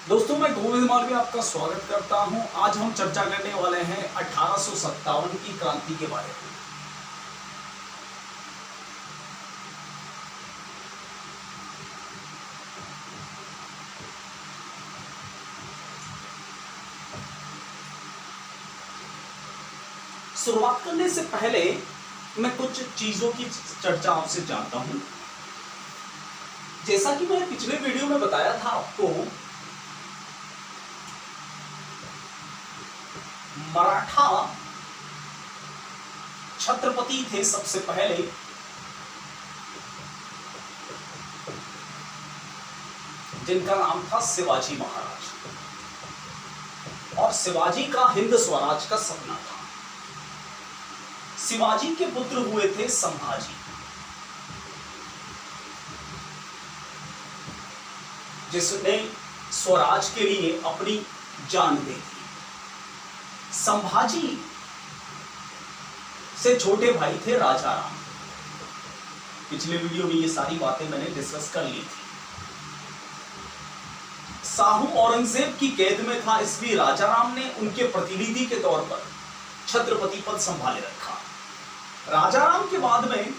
दोस्तों, मैं गोविंद मालवीय आपका स्वागत करता हूं। आज हम चर्चा करने वाले हैं 1857 की क्रांति के बारे में। शुरुआत करने से पहले मैं कुछ चीजों की चर्चा आपसे चाहता हूं। जैसा कि मैंने पिछले वीडियो में बताया था आपको, मराठा छत्रपति थे सबसे पहले, जिनका नाम था शिवाजी महाराज। और शिवाजी का हिंद स्वराज का सपना था। शिवाजी के पुत्र हुए थे संभाजी, जिसने स्वराज के लिए अपनी जान दे दी। संभाजी से छोटे भाई थे राजा राम। पिछले वीडियो में ये सारी बातें मैंने डिस्कस कर ली थी। शाहू औरंगजेब की कैद में था, इसलिए राजा राम ने उनके प्रतिनिधि के तौर पर छत्रपति पद संभाले रखा। राजा राम के बाद में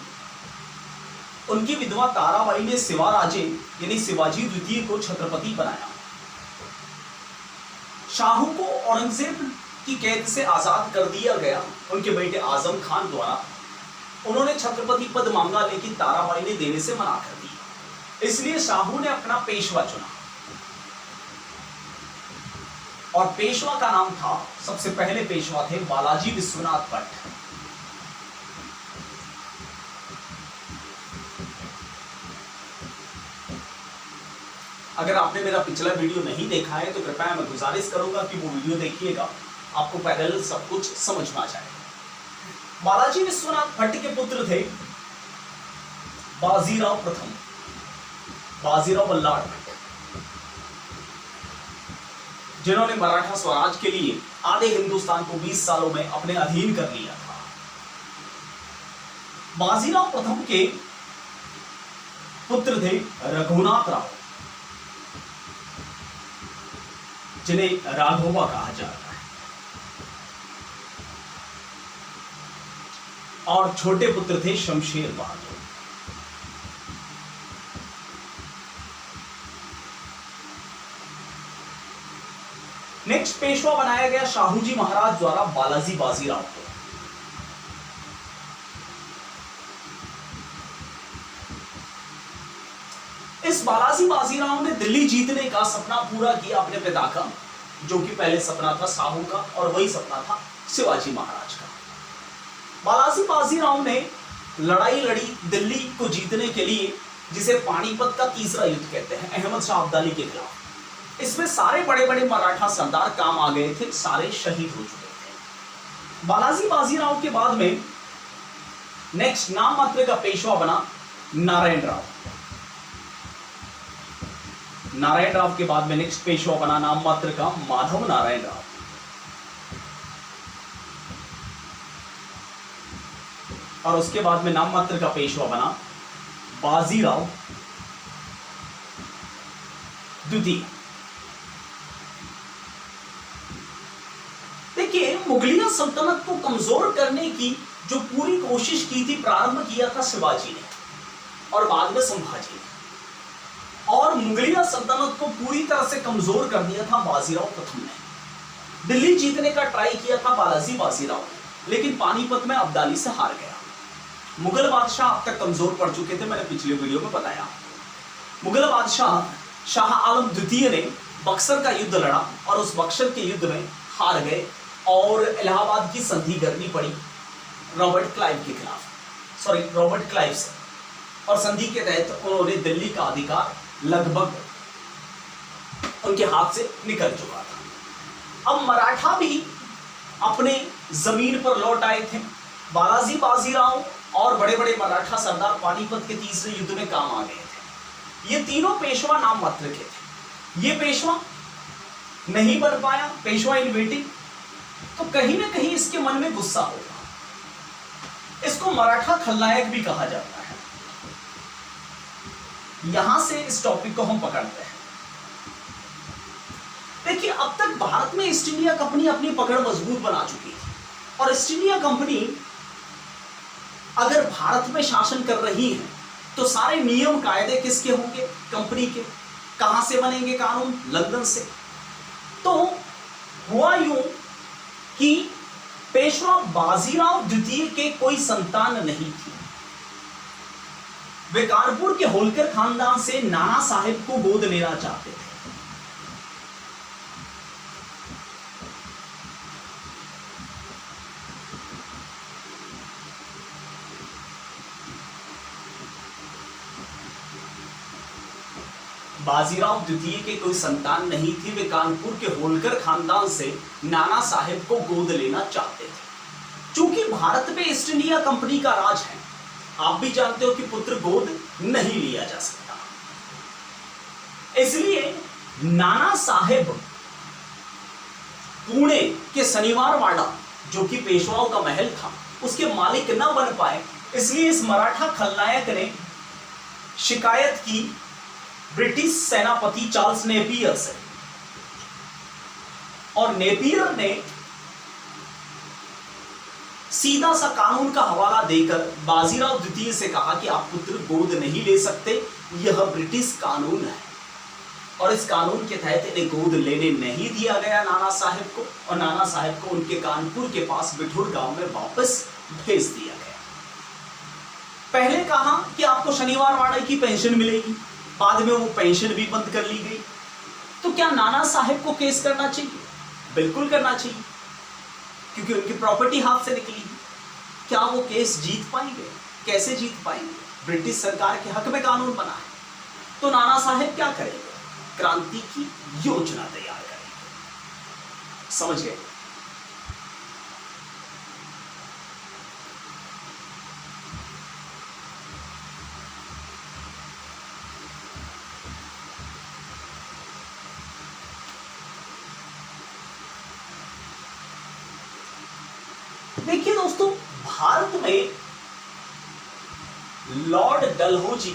उनकी विधवा ताराबाई ने शिवाराजे यानी शिवाजी द्वितीय को छत्रपति बनाया। शाहू को औरंगजेब की कैद से आजाद कर दिया गया उनके बेटे आजम खान द्वारा। उन्होंने छत्रपति पद मांगा, लेकिन ताराबाई ने देने से मना कर दिया। इसलिए शाहू ने अपना पेशवा चुना, और पेशवा का नाम था, सबसे पहले पेशवा थे बालाजी विश्वनाथ भट्ट। अगर आपने मेरा पिछला वीडियो नहीं देखा है तो कृपया मैं गुजारिश करूंगा कि वो वीडियो देखिएगा, आपको पैरेलल सब कुछ समझ में आ जाएगा। बालाजी विश्वनाथ भट्ट के पुत्र थे बाजीराव प्रथम, बाजीराव बल्लाळ भट्ट, जिन्होंने मराठा स्वराज के लिए आधे हिंदुस्तान को 20 सालों में अपने अधीन कर लिया था। बाजीराव प्रथम के पुत्र थे रघुनाथ राव, जिन्हें राघोबा कहा जाता है, और छोटे पुत्र थे शमशेर बहादुर। नेक्स्ट पेशवा बनाया गया शाहू जी महाराज द्वारा बालाजी बाजीराव को। इस बालाजी बाजीराव ने दिल्ली जीतने का सपना पूरा किया अपने पिता का, जो कि पहले सपना था शाहू का, और वही सपना था शिवाजी महाराज का। बालाजी बाजीराव ने लड़ाई लड़ी दिल्ली को जीतने के लिए, जिसे पानीपत का तीसरा युद्ध कहते हैं, अहमद शाह अब्दाली के खिलाफ। इसमें सारे बड़े बड़े मराठा सरदार काम आ गए थे, सारे शहीद हो चुके थे। बालाजी बाजीराव के बाद में नेक्स्ट नाम मात्र का पेशवा बना नारायण राव। नारायण राव के बाद में नेक्स्ट पेशवा बना नाम मात्र का माधव नारायण राव। और उसके बाद में नाम मात्र का पेशवा बना बाजीराव द्वितीय। देखिए, मुगलिया सल्तनत को कमजोर करने की जो पूरी कोशिश की थी, प्रारंभ किया था शिवाजी ने और बाद में संभाजी ने, और मुगलिया सल्तनत को पूरी तरह से कमजोर कर दिया था बाजीराव प्रथम ने। दिल्ली जीतने का ट्राई किया था बालाजी बाजीराव ने, लेकिन पानीपत में अब्दाली से हार गया। मुगल बादशाह अब तक कमजोर पड़ चुके थे, मैंने पिछले वीडियो में बताया। मुगल बादशाह शाह आलम द्वितीय ने बक्सर का युद्ध लड़ा, और उस बक्सर के युद्ध में हार गए, और इलाहाबाद की संधि करनी पड़ी रॉबर्ट क्लाइव के खिलाफ, रॉबर्ट क्लाइव से। और संधि के तहत उन्होंने दिल्ली का अधिकार लगभग उनके हाथ से निकल चुका था। अब मराठा भी अपने जमीन पर लौट आए थे। बालाजी बाजीराव और बड़े बड़े मराठा सरदार पानीपत के तीसरे युद्ध में काम आ गए थे। ये तीनों पेशवा नाम मात्र के थे। ये पेशवा नहीं बन पाया, पेशवा इन वेटिंग, तो कहीं ना कहीं इसके मन में गुस्सा होगा। इसको मराठा खलनायक भी कहा जाता है। यहां से इस टॉपिक को हम पकड़ते हैं। देखिए, अब तक भारत में ईस्ट इंडिया कंपनी अपनी पकड़ मजबूत बना चुकी थी, और ईस्ट इंडिया कंपनी अगर भारत में शासन कर रही है तो सारे नियम कायदे किसके होंगे? कंपनी के। कहां से बनेंगे कानून? लंदन से। तो हुआ यूं कि पेशवा बाजीराव द्वितीय के कोई संतान नहीं थी। वे कानपुर के होलकर खानदान से नाना साहेब को गोद लेना चाहते थे। बाजीराव द्वितीय के कोई संतान नहीं थी। वे कानपुर के होलकर खानदान से नाना साहेब को गोद लेना चाहते थे। चूंकि भारत में ईस्ट इंडिया कंपनी का राज है, आप भी जानते हो कि पुत्र गोद नहीं लिया जा सकता, इसलिए नाना साहेब पुणे के शनिवार वाड़ा, जो कि पेशवाओं का महल था, उसके मालिक न बन पाए। इसलिए इस मराठा खलनायक ने शिकायत की ब्रिटिश सेनापति चार्ल्स नेपियर से, और नेपियर ने सीधा सा कानून का हवाला देकर बाजीराव द्वितीय से कहा कि आप पुत्र गोद नहीं ले सकते, यह ब्रिटिश कानून है। और इस कानून के तहत इन्हें गोद लेने नहीं दिया गया नाना साहेब को, और नाना साहेब को उनके कानपुर के पास बिठूर गांव में वापस भेज दिया गया। पहले कहा कि आपको शनिवार वाड़े की पेंशन मिलेगी, बाद में वो पेंशन भी बंद कर ली गई। तो क्या नाना साहेब को केस करना चाहिए? बिल्कुल करना चाहिए, क्योंकि उनकी प्रॉपर्टी हाथ से निकली। क्या वो केस जीत पाएंगे? कैसे जीत पाएंगे? ब्रिटिश सरकार के हक में कानून बना है। तो नाना साहेब क्या करेंगे? क्रांति की योजना तैयार करेंगे। समझ गए? देखिए दोस्तों, भारत में लॉर्ड डलहौजी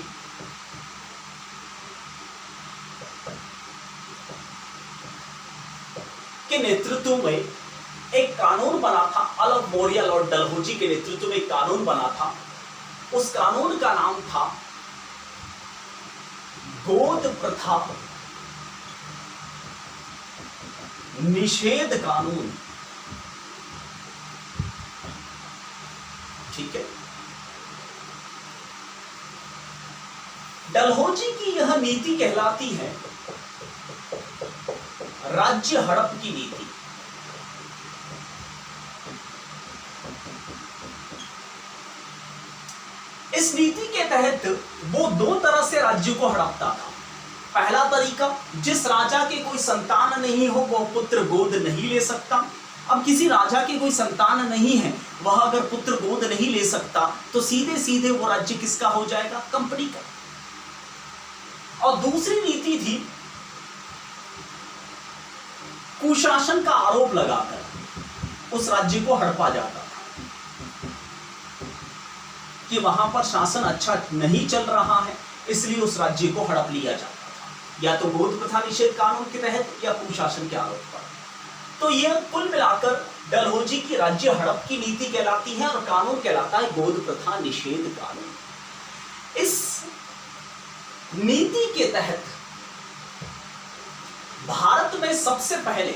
के नेतृत्व में एक कानून बना था। अलग मौर्य लॉर्ड डलहौजी के नेतृत्व में एक कानून बना था। उस कानून का नाम था गोद प्रथा निषेध कानून। ठीक है, डलहौजी की यह नीति कहलाती है राज्य हड़प की नीति। इस नीति के तहत वो दो तरह से राज्य को हड़पता था। पहला तरीका, जिस राजा के कोई संतान नहीं हो वो पुत्र गोद नहीं ले सकता। अब किसी राजा की कोई संतान नहीं है, वह अगर पुत्र गोद नहीं ले सकता तो सीधे सीधे वो राज्य किसका हो जाएगा? कंपनी का। और दूसरी नीति थी कुशासन का आरोप लगाकर उस राज्य को हड़पा जाता था कि वहां पर शासन अच्छा नहीं चल रहा है, इसलिए उस राज्य को हड़प लिया जाता था, या तो गोद प्रथा निषेध कानून के तहत या कुशासन के आरोप पर। तो यह कुल मिलाकर डलहौजी की राज्य हड़प की नीति कहलाती है, और कानून कहलाता है गोद प्रथा निषेध कानून। इस नीति के तहत भारत में सबसे पहले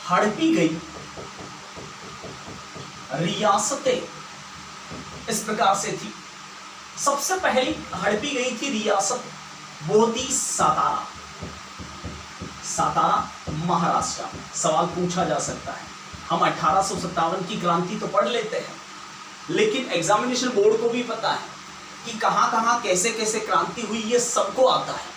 हड़पी गई रियासतें इस प्रकार से थी। सबसे पहली हड़पी गई थी रियासत, वो थी सातारा। सातारा महाराष्ट्र। सवाल पूछा जा सकता है, हम 1857 की क्रांति तो पढ़ लेते हैं, लेकिन एग्जामिनेशन बोर्ड को भी पता है कि कहां कहां कैसे कैसे क्रांति हुई, ये सबको आता है,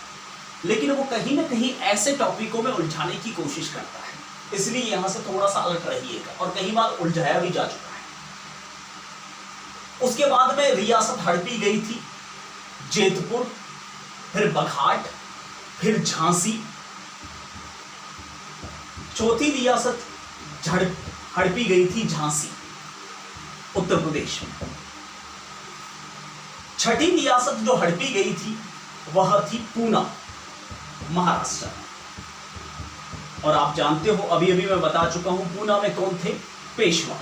लेकिन वो कहीं ना कहीं ऐसे टॉपिकों में उलझाने की कोशिश करता है। इसलिए यहां से थोड़ा सा अलर्ट रहिएगा, और कई बार उलझाया भी जा चुका है। उसके बाद में रियासत हड़पी गई थी जेतपुर, फिर बघाट, फिर झांसी। चौथी रियासत हड़पी गई थी झांसी, उत्तर प्रदेश में। छठी रियासत जो हड़पी गई थी वह थी पूना, महाराष्ट्र। और आप जानते हो, अभी अभी मैं बता चुका हूं, पूना में कौन थे? पेशवा।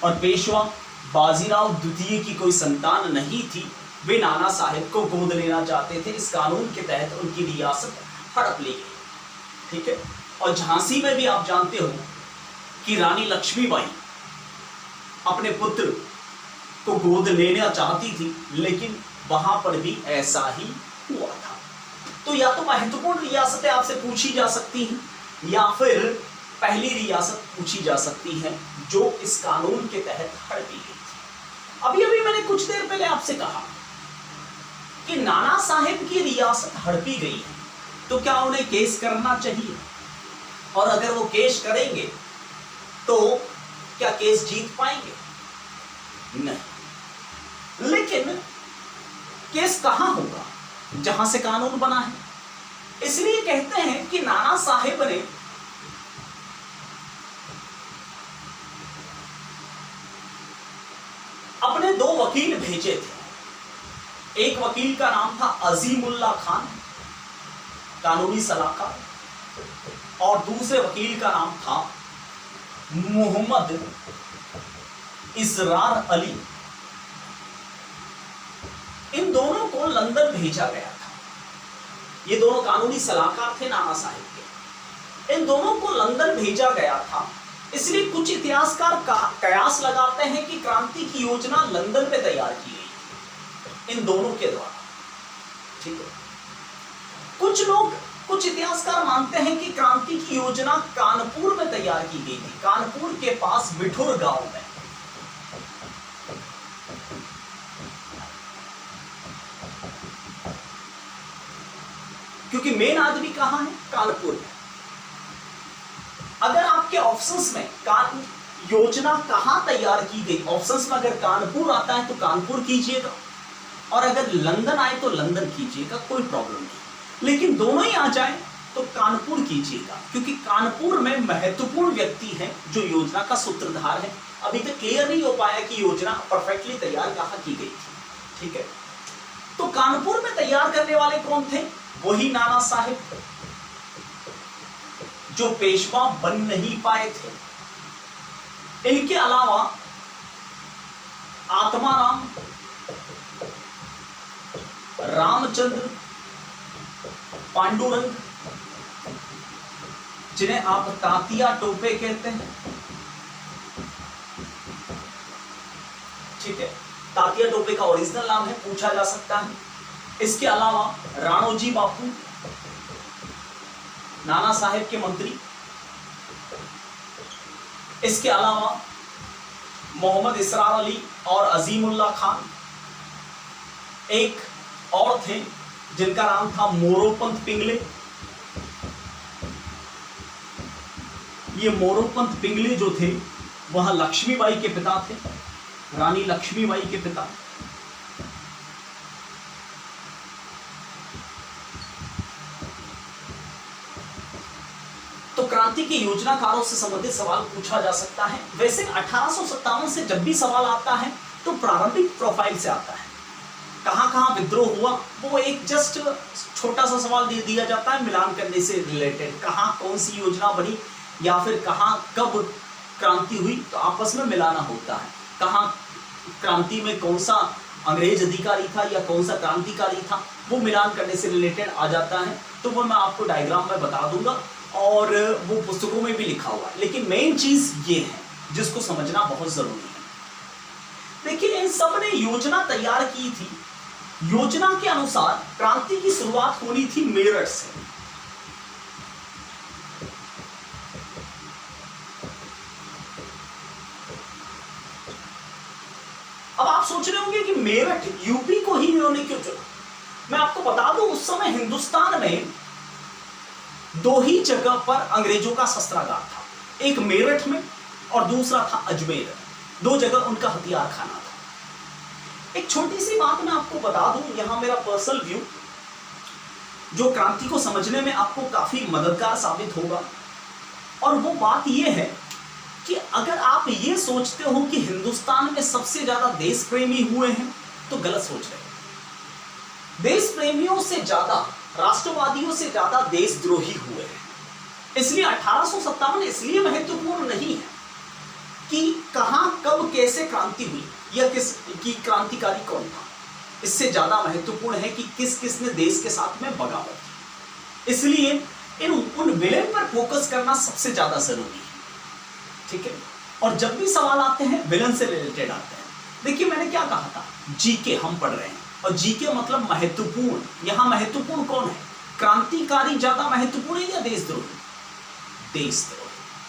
और पेशवा बाजीराव द्वितीय की कोई संतान नहीं थी, वे नाना साहेब को गोद लेना चाहते थे। इस कानून के तहत उनकी रियासत हड़प ली गई, ठीक है। और झांसी में भी आप जानते हो कि रानी लक्ष्मीबाई अपने पुत्र को गोद लेना चाहती थी, लेकिन वहां पर भी ऐसा ही हुआ था। तो या तो महत्वपूर्ण रियासतें आपसे पूछी जा सकती हैं, या फिर पहली रियासत पूछी जा सकती है जो इस कानून के तहत हड़पी गई थी। अभी अभी मैंने कुछ देर पहले आपसे कहा कि नाना साहेब की रियासत हड़पी गई है, तो क्या उन्हें केस करना चाहिए? और अगर वो केस करेंगे तो क्या केस जीत पाएंगे? नहीं। लेकिन केस कहां होगा? जहां से कानून बना है। इसलिए कहते हैं कि नाना साहेब ने अपने 2 वकील भेजे थे। एक वकील का नाम था अजीमुल्ला खान, कानूनी सलाहकार, और दूसरे वकील का नाम था मोहम्मद इसरार अली। इन दोनों को लंदन भेजा गया था। ये दोनों कानूनी सलाहकार थे नाना साहेब के। इन दोनों को लंदन भेजा गया था। इसलिए कुछ इतिहासकार कयास लगाते हैं कि क्रांति की योजना लंदन में तैयार की गई इन दोनों के द्वारा, ठीक है। कुछ इतिहासकार मानते हैं कि क्रांति की योजना कानपुर में तैयार की गई थी, कानपुर के पास बिठुर गांव में। क्योंकि मेन आदमी कहां है? कानपुर में। अगर आपके ऑप्शंस में योजना कहां तैयार की गई, ऑप्शंस में अगर कानपुर आता है तो कानपुर कीजिएगा, और अगर लंदन आए तो लंदन कीजिएगा, कोई प्रॉब्लम नहीं। लेकिन दोनों ही आ जाए तो कानपुर कीजिएगा, क्योंकि कानपुर में महत्वपूर्ण व्यक्ति है जो योजना का सूत्रधार है। अभी तक क्लियर नहीं हो पाया कि योजना परफेक्टली तैयार कहां की गई थी, ठीक है। तो कानपुर में तैयार करने वाले कौन थे? वही नाना साहेब, जो पेशवा बन नहीं पाए थे। इनके अलावा आत्माराम, रामचंद्र, पांडुरंग, जिन्हें आप तातिया टोपे कहते हैं, ठीक है। तातिया टोपे का ओरिजिनल नाम है, पूछा जा सकता है। इसके अलावा राणोजी बापू, नाना साहेब के मंत्री। इसके अलावा मोहम्मद इसरार अली और अजीमुल्ला खान। एक और थे जिनका नाम था मोरोपंत पिंगले। ये मोरोपंत पिंगले जो थे वह लक्ष्मीबाई के पिता थे, रानी लक्ष्मीबाई के पिता। तो क्रांति के योजनाकारों से संबंधित सवाल पूछा जा सकता है। वैसे 1857 से जब भी सवाल आता है तो प्रारंभिक प्रोफाइल से आता है, कहां कहां विद्रोह हुआ, वो एक जस्ट छोटा सा सवाल दे दिया जाता है मिलान करने से रिलेटेड, कहां कौन सी योजना बनी या फिर कहां कब क्रांति हुई, तो आपस में मिलाना होता है। कहां क्रांति में कौन सा अंग्रेज अधिकारी था या कौन सा क्रांतिकारी था, वो मिलान करने से रिलेटेड आ जाता है। तो वो मैं आपको डायग्राम में बता दूंगा और वो पुस्तकों में भी लिखा हुआ है। लेकिन मेन चीज ये है जिसको समझना बहुत जरूरी है। देखिए, इन सब ने योजना तैयार की थी। योजना के अनुसार क्रांति की शुरुआत होनी थी मेरठ से। अब आप सोच रहे होंगे कि मेरठ, यूपी को ही इन्होंने क्यों चुना? मैं आपको बता दूं, उस समय हिंदुस्तान में 2 ही जगह पर अंग्रेजों का शस्त्रागार था, एक मेरठ में और दूसरा था अजमेर। 2 जगह उनका हथियार खाना था। एक छोटी सी बात मैं आपको बता दूं, यहां मेरा पर्सनल व्यू जो क्रांति को समझने में आपको काफी मददगार साबित होगा, और वो बात यह है कि अगर आप ये सोचते हो कि हिंदुस्तान में सबसे ज्यादा देश प्रेमी हुए हैं तो गलत सोच रहे हैं। देश प्रेमियों से ज्यादा, राष्ट्रवादियों से ज्यादा देशद्रोही हुए हैं। इसलिए 1857 इसलिए महत्वपूर्ण नहीं है कि कहां कब कैसे क्रांति हुई या किस की क्रांतिकारी कौन था। इससे ज्यादा महत्वपूर्ण है कि किस किसने देश के साथ में बगावत की। इसलिए उन विलेन पर फोकस करना सबसे ज्यादा जरूरी है, ठीक है। और जब भी सवाल आते हैं विलन से रिलेटेड आते हैं, देखिए मैंने क्या कहा था, जीके हम पढ़ रहे हैं और जीके मतलब महत्वपूर्ण। यहां महत्वपूर्ण कौन है, क्रांतिकारी ज्यादा महत्वपूर्ण है या देशद्रोही? देशद्रोही।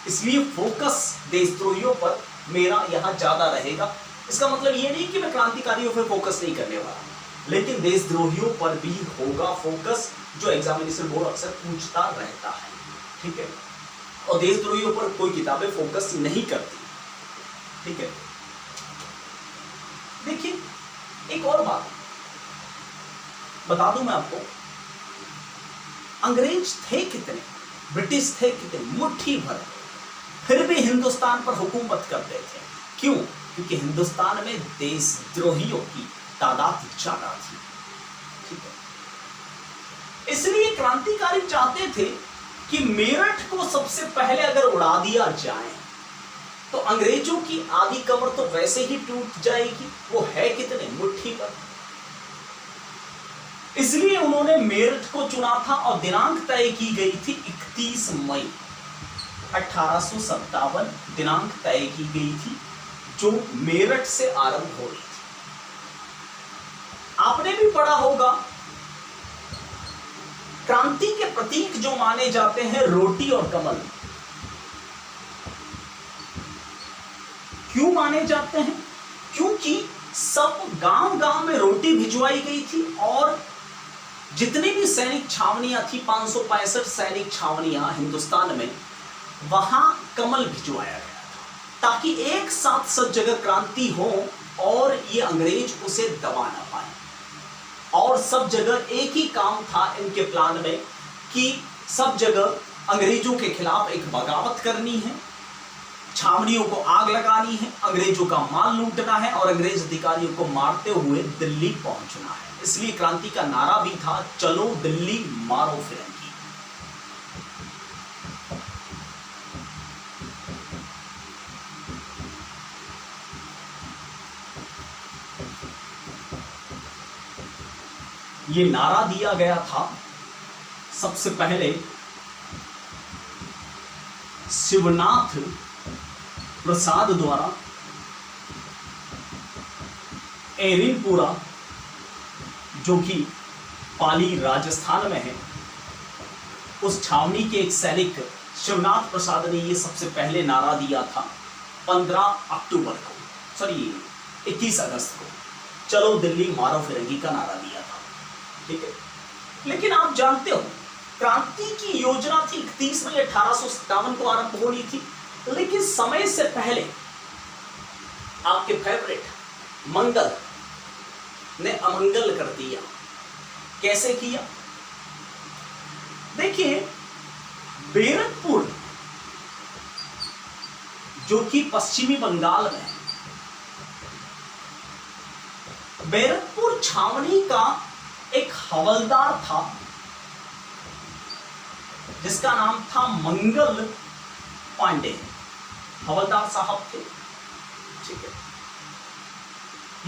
इसलिए फोकस देशद्रोहियों पर मेरा यहां ज्यादा रहेगा। इसका मतलब यह नहीं कि मैं क्रांतिकारियों पर फोकस नहीं करने वाला, लेकिन देशद्रोहियों पर भी होगा फोकस, जो एग्जामिनेशन बोर्ड अक्सर पूछता रहता है, ठीक है। और देशद्रोहियों पर कोई किताबें फोकस नहीं करती, ठीक है। देखिए एक और बात बता दूं मैं आपको, अंग्रेज थे कितने, ब्रिटिश थे कितने, मुट्ठी भर, फिर भी हिंदुस्तान पर हुकूमत करते थे। क्यों? क्योंकि हिंदुस्तान में देशद्रोहियों की तादाद ज्यादा थी, ठीक है। इसलिए क्रांतिकारी चाहते थे कि मेरठ को सबसे पहले अगर उड़ा दिया जाए तो अंग्रेजों की आधी कमर तो वैसे ही टूट जाएगी। वो है कितने, मुट्ठी पर। इसलिए उन्होंने मेरठ को चुना था और दिनांक तय की गई थी 31 मई 1857 दिनांक तय की गई थी, जो मेरठ से आरंभ हो रही थी। आपने भी पढ़ा होगा, क्रांति के प्रतीक जो माने जाते हैं रोटी और कमल, क्यों माने जाते हैं? क्योंकि सब गांव गांव में रोटी भिजवाई गई थी और जितनी भी सैनिक छावनियां थी, 565 सैनिक छावनियां हिंदुस्तान में, वहां कमल भिजवाया गया था ताकि एक साथ सब जगह क्रांति हो और ये अंग्रेज उसे दबा ना पाए। और सब जगह एक ही काम था इनके प्लान में कि सब जगह अंग्रेजों के खिलाफ एक बगावत करनी है, छावनियों को आग लगानी है, अंग्रेजों का माल लूटना है और अंग्रेज अधिकारियों को मारते हुए दिल्ली पहुंचना है। इसलिए क्रांति का नारा भी था, चलो दिल्ली मारो फिरंगी। ये नारा दिया गया था सबसे पहले शिवनाथ प्रसाद द्वारा एरिनपुरा, जो कि पाली राजस्थान में है, उस छावनी के एक सैनिक शिवनाथ प्रसाद ने ये सबसे पहले नारा दिया था 15 अक्टूबर को, सॉरी 21 अगस्त को, चलो दिल्ली मारो फिरंगी का नारा दिया था, ठीक है। लेकिन आप जानते हो क्रांति की योजना थी 31 मई 1857 को आरंभ होनी थी, लेकिन समय से पहले आपके फेवरेट मंगल ने अमंगल कर दिया। कैसे किया? देखिए, बैरकपुर जो कि पश्चिमी बंगाल में है, बैरकपुर छावनी का एक हवलदार था जिसका नाम था मंगल पांडे। हवलदार साहब थे, ठीक है।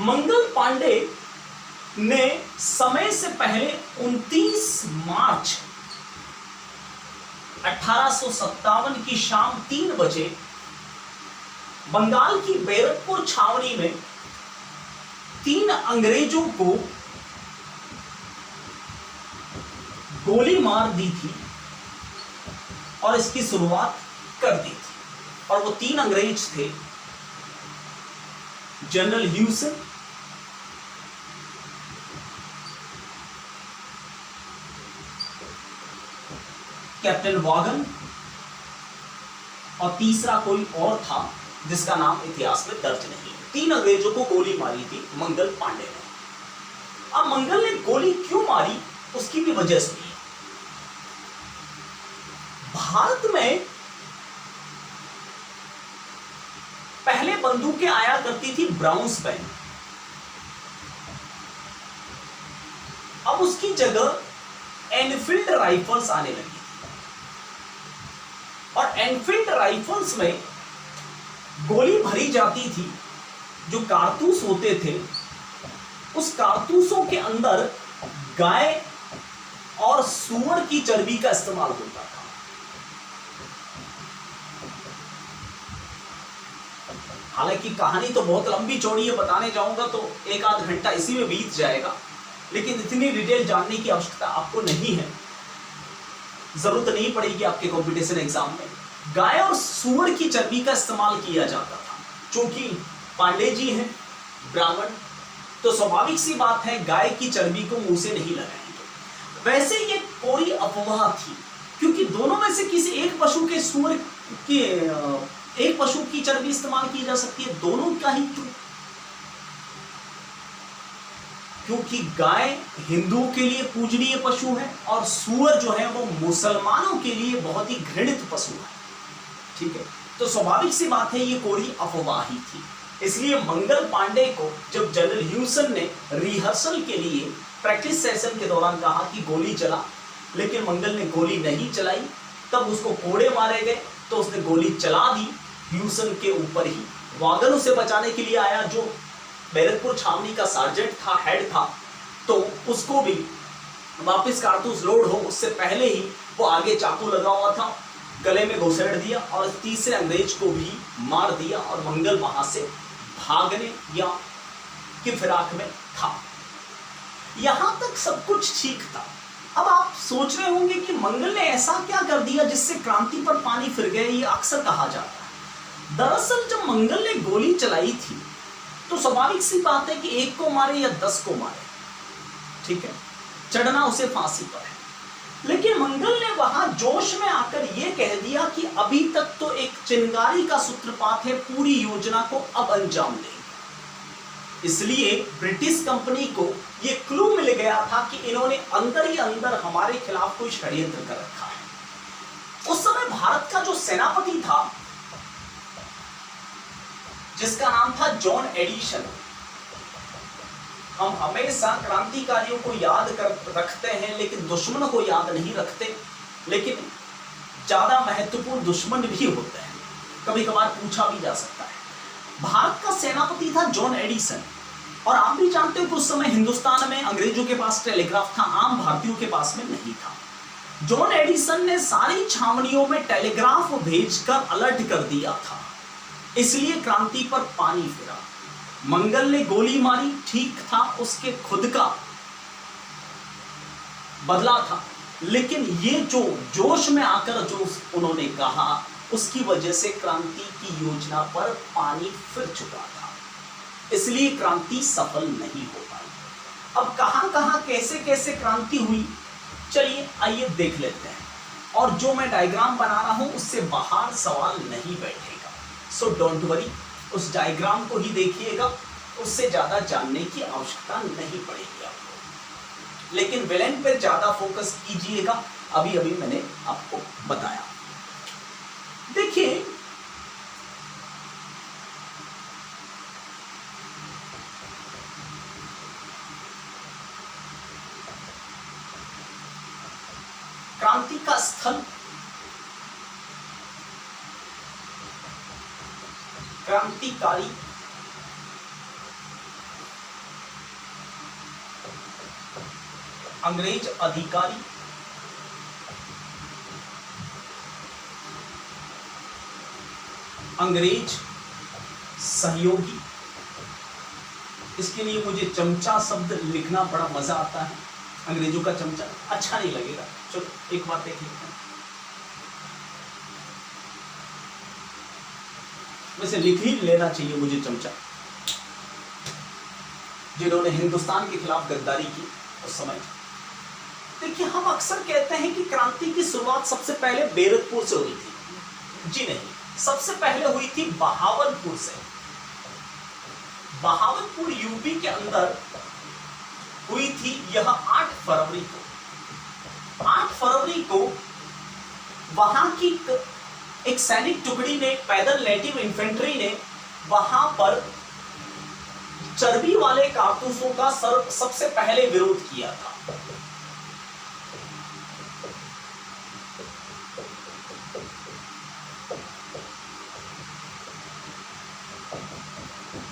मंगल पांडे ने समय से पहले 29 मार्च 1857 की शाम 3 बजे बंगाल की बैरकपुर छावनी में 3 अंग्रेजों को गोली मार दी थी और इसकी शुरुआत कर दी थी। और वो 3 अंग्रेज थे, जनरल ह्यूसन, कैप्टन वागन और तीसरा कोई और था जिसका नाम इतिहास में दर्ज नहीं। 3 अंग्रेजों को गोली मारी थी मंगल पांडे ने। अब मंगल ने गोली क्यों मारी उसकी भी वजह सुनिए। भारत में पहले बंदूकें आया करती थी ब्राउन स्पैन, अब उसकी जगह एनफील्ड राइफल्स आने लगी और एनफील्ड राइफल्स में गोली भरी जाती थी। जो कारतूस होते थे उस कारतूसों के अंदर गाय और सूअर की चर्बी का इस्तेमाल होता था। हालांकि कहानी तो बहुत लंबी चौड़ी है, बताने जाऊंगा तो एक आध घंटा इसी में बीत जाएगा, लेकिन इतनी डिटेल जानने की आवश्यकता आपको नहीं है, जरूरत नहीं पड़ेगी आपके कंपटीशन एग्जाम में। गाय और सूअर की चर्बी का इस्तेमाल किया जाता था। क्योंकि पांडे जी हैं ब्राह्मण, तो स्वाभाविक सी बात है गाय की चर्बी को मुंह से नहीं लगाएंगे। वैसे ये कोई अफवाह थी, क्योंकि दोनों में से किसी एक पशु के सूअर के एक पशु की चर्बी इस्तेमाल की जा सकती है, दोनों का ही क्यों? क्योंकि गाय हिंदुओं के लिए पूजनीय पशु है और सूअर जो है वो मुसलमानों के लिए बहुत ही घृणित पशु है। ठीक है, तो स्वाभाविक सी बात है ये कोई अफवाह ही थी। इसलिए मंगल पांडे को जब जनरल ह्यूसन ने रिहर्सल के लिए प्रैक्टिस सेशन के दौरान कहा कि गोली चला, लेकिन मंगल ने गोली नहीं चलाई, तब उसको कोड़े मारे गए, तो उसने गोली चला दी ह्यूसन के ऊपर ही। वागन उसे बचाने के लिए आया, जो बैरकपुर छावनी का सार्जेंट था, हेड था, तो उसको भी वापस कारतूस लोड हो उससे पहले ही वो आगे चाकू लगा हुआ था, गले में घुसेड़ दिया और तीसरे अंग्रेज को भी मार दिया और मंगल वहां से भागने या की फिराक में था। यहां तक सब कुछ ठीक था। अब आप सोच रहे होंगे कि मंगल ने ऐसा क्या कर दिया जिससे क्रांति पर पानी फिर गए, ये अक्सर कहा जाता है। दरअसल जब मंगल ने गोली चलाई थी तो स्वाभाविक सी बात है कि एक को मारे या 10 को मारे, ठीक है, चढ़ना उसे फांसी पर है। लेकिन मंगल ने वहां जोश में आकर यह कह दिया कि अभी तक तो एक चिंगारी का सूत्रपात है, पूरी योजना को अब अंजाम देंगे। इसलिए ब्रिटिश कंपनी को यह क्लू मिल गया था कि इन्होंने अंदर ही अंदर हमारे खिलाफ कोई षड्यंत्र कर रखा है। उस समय भारत का जो सेनापति था, जिसका नाम था जॉन एडिसन, हम हमेशा क्रांतिकारियों को याद कर रखते हैं लेकिन दुश्मन को याद नहीं रखते, लेकिन ज्यादा महत्वपूर्ण दुश्मन भी होते हैं, कभी कभार पूछा भी जा सकता है। भारत का सेनापति था जॉन एडिसन, और आप भी जानते हो कि उस समय हिंदुस्तान में अंग्रेजों के पास टेलीग्राफ था, आम भारतीयों के पास में नहीं था। जॉन एडिसन ने सारी छावनियों में टेलीग्राफ भेजकर अलर्ट कर दिया था, इसलिए क्रांति पर पानी फिरा। मंगल ने गोली मारी, ठीक था, उसके खुद का बदला था, लेकिन ये जो जोश में आकर जो उन्होंने कहा, उसकी वजह से क्रांति की योजना पर पानी फिर चुका था, इसलिए क्रांति सफल नहीं हो पाई। अब कहां कहां कैसे कैसे क्रांति हुई, चलिए आइए देख लेते हैं। और जो मैं डायग्राम बना रहा हूं उससे बाहर सवाल नहीं बैठेगा, सो डोंट वरी, उस डायग्राम को ही देखिएगा, उससे ज्यादा जानने की आवश्यकता नहीं पड़ेगी आपको। लेकिन विलेन पर ज्यादा फोकस कीजिएगा, अभी अभी मैंने आपको बताया। देखिए, क्रांति का स्थल, क्रांतिकारी, अंग्रेज अधिकारी, अंग्रेज सहयोगी। इसके लिए मुझे चमचा शब्द लिखना बड़ा मजा आता है, अंग्रेजों का चमचा अच्छा नहीं लगेगा, चलो एक बार देख लेते हैं। वैसे लिख ही लेना चाहिए मुझे चमचा, जिन्होंने हिंदुस्तान के खिलाफ गद्दारी की उस समय। देखिए, हम अक्सर कहते हैं कि क्रांति की शुरुआत सबसे पहले बैरकपुर से हुई थी। जी नहीं, सबसे पहले हुई थी बहावलपुर से। बहावलपुर यूपी के अंदर हुई थी यह 8 फरवरी को। 8 फरवरी को वहां की एक सैनिक टुकड़ी ने, पैदल नेटिव इन्फेंट्री ने वहां पर चर्बी वाले कारतूसों का सबसे पहले विरोध किया था।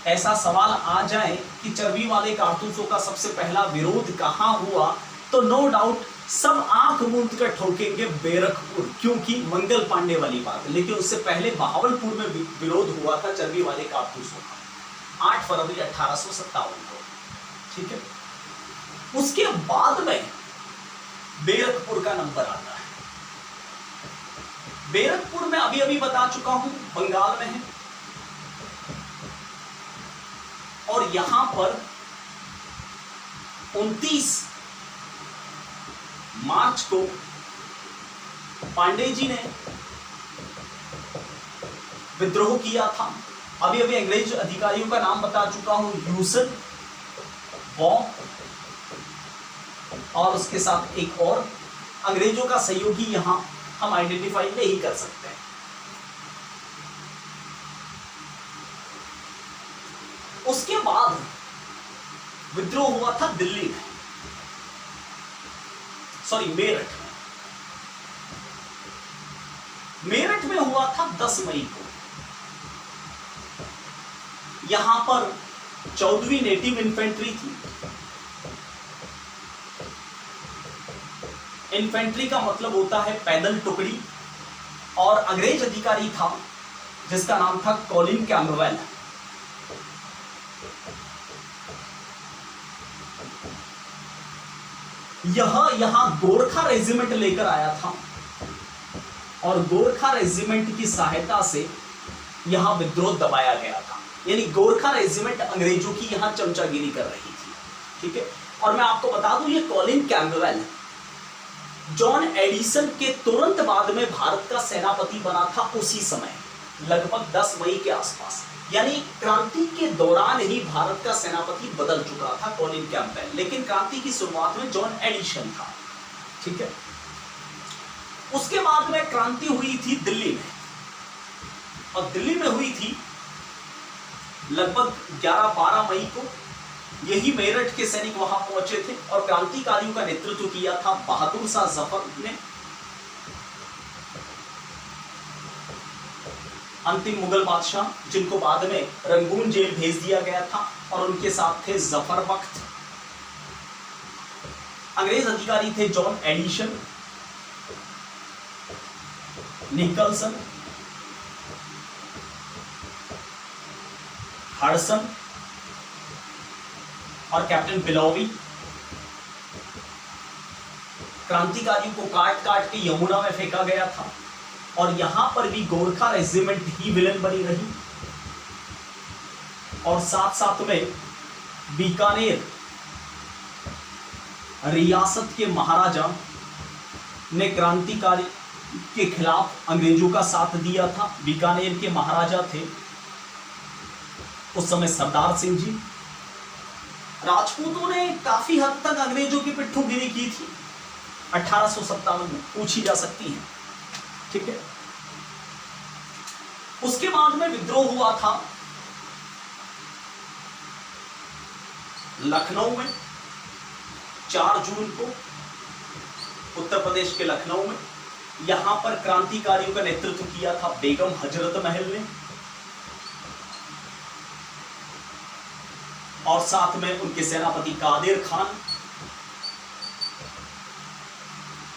ऐसा सवाल आ जाए कि चर्बी वाले कारतूसों का सबसे पहला विरोध कहां हुआ, तो नो डाउट सब आंख मूंद कर ठोकेंगे बैरकपुर, क्योंकि मंगल पांडे वाली बात है। लेकिन उससे पहले बहावलपुर में विरोध हुआ था चर्बी वाले कारतूसों का 8 फरवरी 1857 को, ठीक है। उसके बाद में बैरकपुर का नंबर आता है। बैरकपुर में अभी अभी बता चुका हूं बंगाल में है, और यहां पर 29 मार्च को पांडे जी ने विद्रोह किया था। अभी अभी अंग्रेज अधिकारियों का नाम बता चुका हूं, ह्यूसन, वॉ, और उसके साथ एक और अंग्रेजों का सहयोगी यहां हम आइडेंटिफाई नहीं कर सकते हैं। उसके बाद विद्रोह हुआ था दिल्ली में, सॉरी मेरठ में। मेरठ में हुआ था 10 मई को। यहां पर 14वीं नेटिव इन्फेंट्री थी। इन्फेंट्री का मतलब होता है पैदल टुकड़ी, और अंग्रेज अधिकारी था जिसका नाम था कॉलिन कैम्पबेल। यहां गोरखा रेजिमेंट लेकर आया था, और गोरखा रेजिमेंट की सहायता से यहां विद्रोह दबाया गया था। यानी गोरखा रेजिमेंट अंग्रेजों की यहां चमचागिरी कर रही थी, ठीक है। और मैं आपको बता दूं, ये कॉलिन कैम्पबेल जॉन एडिसन के तुरंत बाद में भारत का सेनापति बना था, उसी समय लगभग 10 मई के आसपास। यानी क्रांति के दौरान ही भारत का सेनापति बदल चुका था कॉलिन कैम्पबेल, लेकिन क्रांति की शुरुआत में जॉन एडिसन था, ठीक है। उसके बाद में क्रांति हुई थी दिल्ली में, और दिल्ली में हुई थी लगभग 11-12 मई को। यही मेरठ के सैनिक वहां पहुंचे थे, और क्रांतिकारियों का नेतृत्व किया था बहादुर शाह जफर ने। अंतिम मुगल बादशाह, जिनको बाद में रंगून जेल भेज दिया गया था, और उनके साथ थे जफर बख्त। अंग्रेज अधिकारी थे जॉन एडिसन, निकलसन, हडसन और कैप्टन बिलोवी। क्रांतिकारियों को काट काट के यमुना में फेंका गया था, और यहां पर भी गोरखा रेजिमेंट ही विलेन बनी रही। और साथ साथ में बीकानेर रियासत के महाराजा ने क्रांतिकारी के खिलाफ अंग्रेजों का साथ दिया था। बीकानेर के महाराजा थे उस समय सरदार सिंह जी। राजपूतों ने काफी हद तक अंग्रेजों की पिट्ठूगिरी की थी 1857 में, पूछी जा सकती है, ठीक है। उसके बाद में विद्रोह हुआ था लखनऊ में 4 जून को, उत्तर प्रदेश के लखनऊ में। यहां पर क्रांतिकारियों का नेतृत्व किया था बेगम हजरत महल ने, और साथ में उनके सेनापति कादिर खान।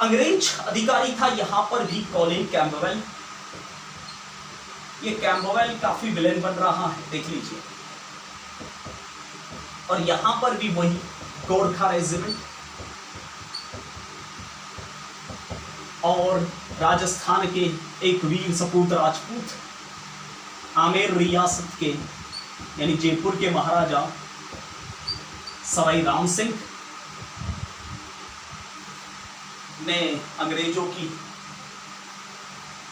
अंग्रेज अधिकारी था यहां पर भी कॉलिन कैम्पबेल। ये कैम्पबेल काफी विलेन बन रहा है, देख लीजिए। और यहां पर भी वही गोरखा रेजिमेंट, और राजस्थान के एक वीर सपूत राजपूत, आमेर रियासत के यानी जयपुर के महाराजा सवाई राम सिंह ने अंग्रेजों की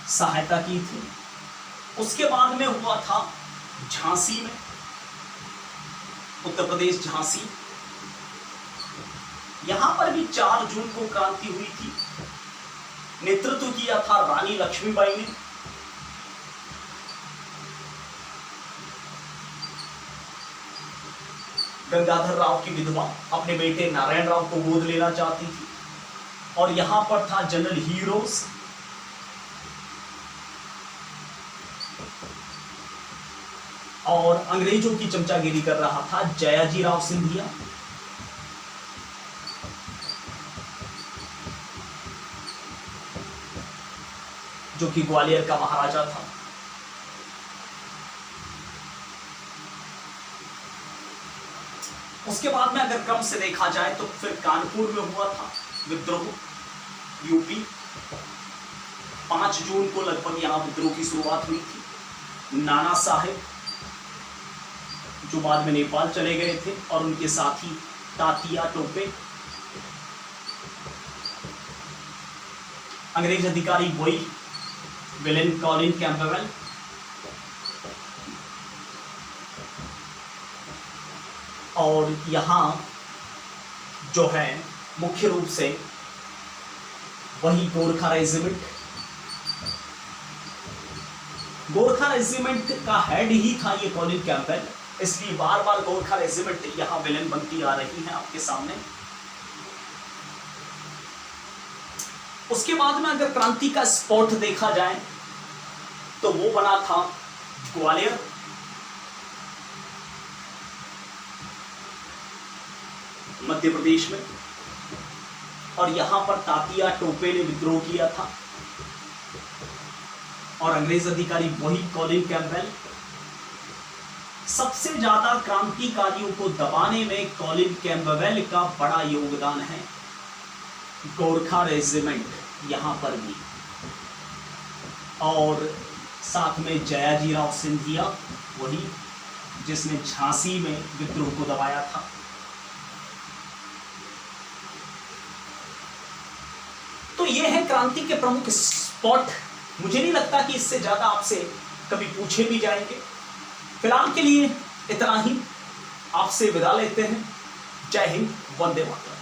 सहायता की थी। उसके बाद में हुआ था झांसी में, उत्तर प्रदेश झांसी। यहां पर भी 4 जून को क्रांति हुई थी। नेतृत्व किया था रानी लक्ष्मीबाई ने। गंगाधर राव की विधवा अपने बेटे नारायण राव को गोद लेना चाहती थी। और यहां पर था जनरल हीरोज, और अंग्रेजों की चमचागिरी कर रहा था जयाजीराव सिंधिया। जो कि ग्वालियर का महाराजा था। उसके बाद में अगर क्रम से देखा जाए तो फिर कानपुर में हुआ था विद्रोह, यूपी। 5 जून को लगभग यहां विद्रोह की शुरुआत हुई थी। नाना साहेब जो बाद में नेपाल चले गए थे, और उनके साथी तातिया टोपे, अंग्रेज अधिकारी वही विलियम कॉलिन कैंपबेल, और यहां जो है मुख्य रूप से वही गोरखा रेजिमेंट। गोरखा रेजिमेंट का हेड ही था ये कॉलिन कैंपबेल, इसलिए बार बार गोरखा रेजिमेंट यहां विलेन बनती आ रही है आपके सामने। उसके बाद में अगर क्रांति का स्पॉट देखा जाए तो वो बना था ग्वालियर। मध्य प्रदेश में, और यहां पर तातिया टोपे ने विद्रोह किया था, और अंग्रेज अधिकारी वही कॉलिन कैंपबेल। सबसे ज्यादा क्रांतिकारियों को दबाने में कॉलिन कैंपबेल का बड़ा योगदान है। गोरखा रेजिमेंट यहां पर भी, और साथ में जयाजीराव सिंधिया, वही जिसने झांसी में विद्रोह को दबाया था। तो ये है क्रांति के प्रमुख स्पॉट। मुझे नहीं लगता कि इससे ज्यादा आपसे कभी पूछे भी जाएंगे। फिलहाल के लिए इतना ही, आपसे विदा लेते हैं। जय हिंद, वंदे मातरम।